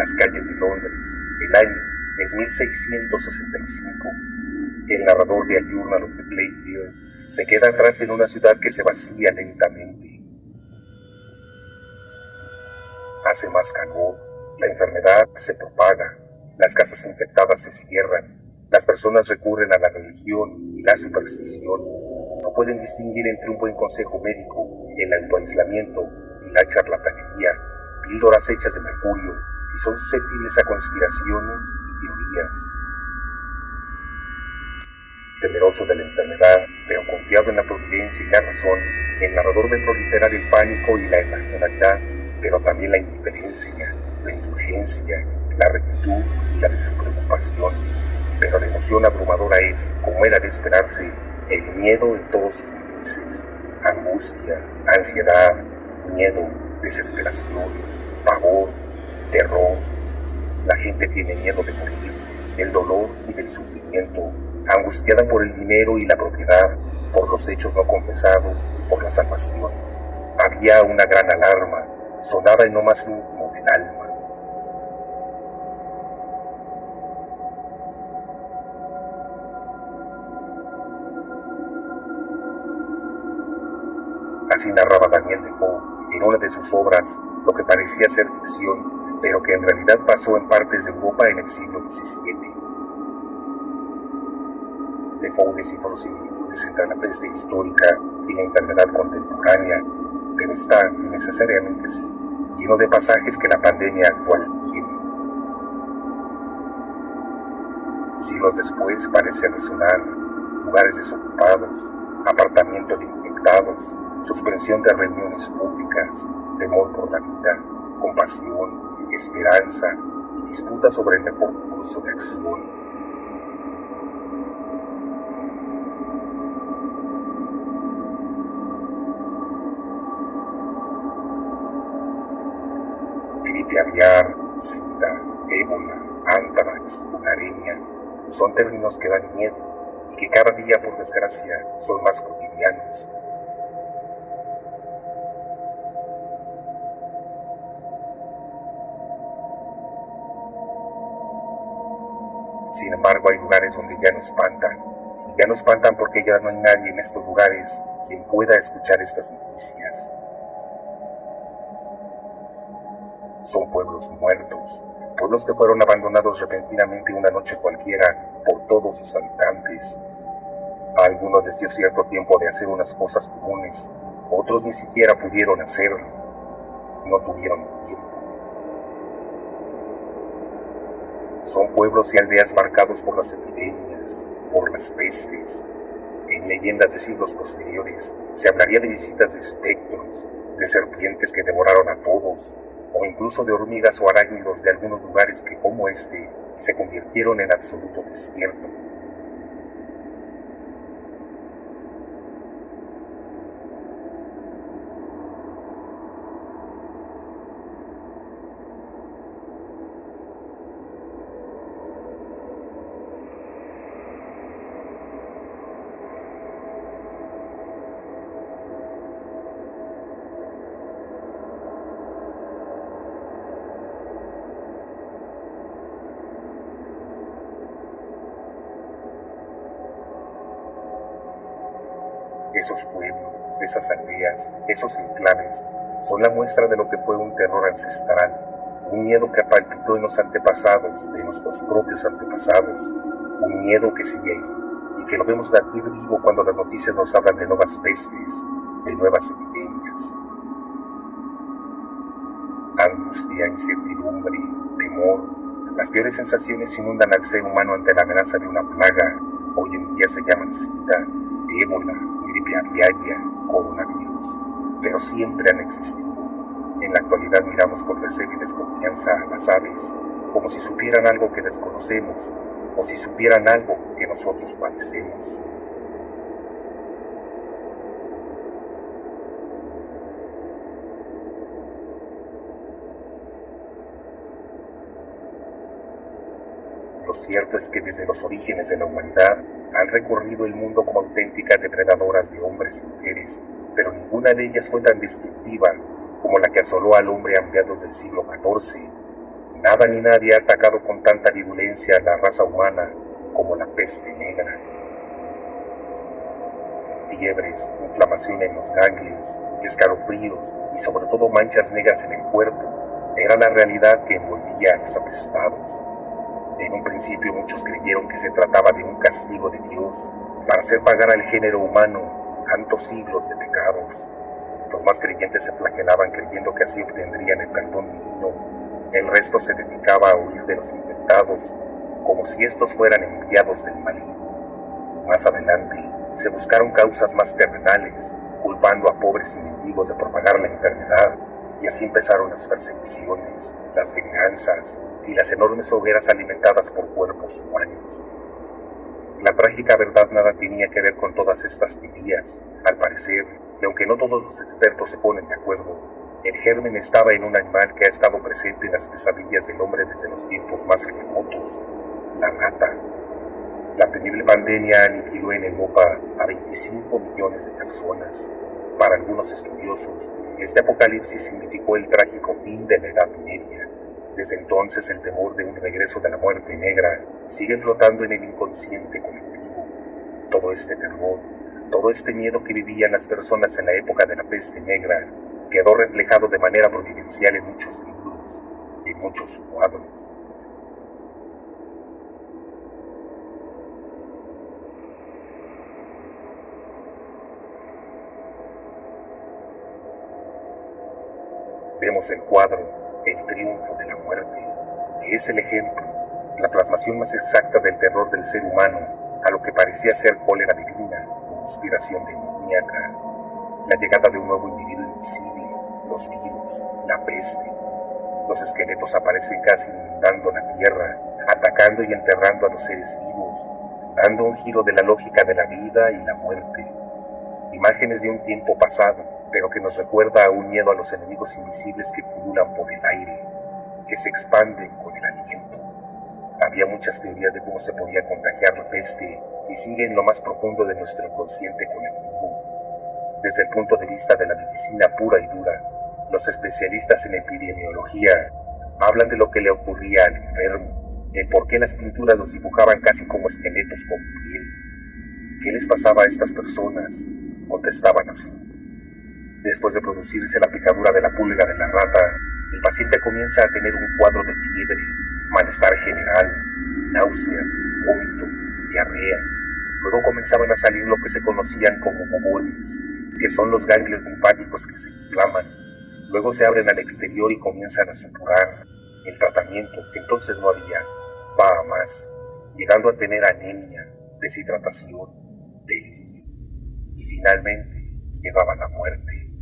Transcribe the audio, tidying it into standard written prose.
las calles de Londres. El año es 1665. El narrador de A Journal of the Plague Year se queda atrás en una ciudad que se vacía lentamente. Hace más calor, la enfermedad se propaga, las casas infectadas se cierran, las personas recurren a la religión y la superstición. No pueden distinguir entre un buen consejo médico, el autoaislamiento y la charlatanería, píldoras hechas de mercurio, y son susceptibles a conspiraciones y teorías. Temeroso de la enfermedad, pero confiado en la providencia y la razón, el narrador ve proliferar el pánico y la irracionalidad, pero también la indiferencia, la indulgencia, la rectitud y la despreocupación. Pero la emoción abrumadora es, como era de esperarse, el miedo en todos sus matices: angustia, ansiedad, miedo, desesperación, pavor, terror. La gente tiene miedo de morir, del dolor y del sufrimiento, angustiada por el dinero y la propiedad, por los hechos no confesados, por la salvación. Había una gran alarma, sonaba en lo más íntimo del alma. Así narraba Daniel Defoe en una de sus obras lo que parecía ser ficción, pero que en realidad pasó en partes de Europa en el siglo XVII. Defoe descifró similitudes entre la peste histórica y la enfermedad contemporánea, pero está innecesariamente así, lleno de pasajes que la pandemia actual tiene. Siglos después parece resonar: lugares desocupados, apartamiento de infectados, suspensión de reuniones públicas, temor por la vida, compasión, esperanza y disputa sobre el mejor curso de acción. Gripe aviar, sida, ébola, anthrax, tularemia, son términos que dan miedo y que cada día, por desgracia, son más cotidianos. Sin embargo, hay lugares donde ya no espantan, y ya no espantan porque ya no hay nadie en estos lugares quien pueda escuchar estas noticias. Son pueblos muertos, pueblos que fueron abandonados repentinamente una noche cualquiera por todos sus habitantes. A algunos les dio cierto tiempo de hacer unas cosas comunes, otros ni siquiera pudieron hacerlo. No tuvieron tiempo. Son pueblos y aldeas marcados por las epidemias, por las pestes. En leyendas de siglos posteriores se hablaría de visitas de espectros, de serpientes que devoraron a todos, o incluso de hormigas o arácnidos de algunos lugares que, como este, se convirtieron en absoluto desierto. Esos pueblos, esas aldeas, esos enclaves, son la muestra de lo que fue un terror ancestral, un miedo que palpitó en los antepasados de nuestros propios antepasados, un miedo que sigue ahí y que lo vemos latir vivo cuando las noticias nos hablan de nuevas pestes, de nuevas epidemias. Angustia, incertidumbre, temor, las peores sensaciones inundan al ser humano ante la amenaza de una plaga. Hoy en día se llaman sida, ébola, gripe aviaria, coronavirus, pero siempre han existido. En la actualidad miramos con recelo y desconfianza a las aves, como si supieran algo que desconocemos, o si supieran algo que nosotros padecemos. Lo cierto es que desde los orígenes de la humanidad han recorrido el mundo como auténticas depredadoras de hombres y mujeres, pero ninguna de ellas fue tan destructiva como la que asoló al hombre a mediados del siglo XIV. Nada ni nadie ha atacado con tanta virulencia a la raza humana como la peste negra. Fiebres, inflamación en los ganglios, escalofríos y sobre todo manchas negras en el cuerpo era la realidad que envolvía a los apestados. En un principio muchos creyeron que se trataba de un castigo de Dios para hacer pagar al género humano tantos siglos de pecados. Los más creyentes se flagelaban creyendo que así obtendrían el perdón divino. El resto se dedicaba a huir de los infectados como si estos fueran enviados del maligno. Más adelante se buscaron causas más terrenales, culpando a pobres y mendigos de propagar la enfermedad, y así empezaron las persecuciones, las venganzas y las enormes hogueras alimentadas por cuerpos humanos. La trágica verdad nada tenía que ver con todas estas teorías. Al parecer, y aunque no todos los expertos se ponen de acuerdo, el germen estaba en un animal que ha estado presente en las pesadillas del hombre desde los tiempos más remotos: la rata. La temible pandemia aniquiló en Europa a 25 millones de personas. Para algunos estudiosos, este apocalipsis significó el trágico fin de la Edad Media. Desde entonces, el temor de un regreso de la muerte negra sigue flotando en el inconsciente colectivo. Todo este terror, todo este miedo que vivían las personas en la época de la peste negra, quedó reflejado de manera providencial en muchos libros, en muchos cuadros. Vemos el cuadro El triunfo de la muerte, que es el ejemplo, la plasmación más exacta del terror del ser humano a lo que parecía ser cólera divina o inspiración demoníaca. La llegada de un nuevo individuo invisible, los virus, la peste. Los esqueletos aparecen casi inundando la tierra, atacando y enterrando a los seres vivos, dando un giro de la lógica de la vida y la muerte. Imágenes de un tiempo pasado, pero que nos recuerda a un miedo a los enemigos invisibles que pululan por el aire, que se expanden con el aliento. Había muchas teorías de cómo se podía contagiar la peste y sigue en lo más profundo de nuestro inconsciente colectivo. Desde el punto de vista de la medicina pura y dura, los especialistas en epidemiología hablan de lo que le ocurría al enfermo, el por qué las pinturas los dibujaban casi como esqueletos con piel. ¿Qué les pasaba a estas personas? Contestaban así. Después de producirse la picadura de la pulga de la rata, el paciente comienza a tener un cuadro de fiebre, malestar general, náuseas, vómitos, diarrea. Luego comenzaban a salir lo que se conocían como mogones, que son los ganglios linfáticos que se inflaman. Luego se abren al exterior y comienzan a supurar. El tratamiento, que entonces no había, va a más, llegando a tener anemia, deshidratación, delirio y finalmente llegaban a la muerte.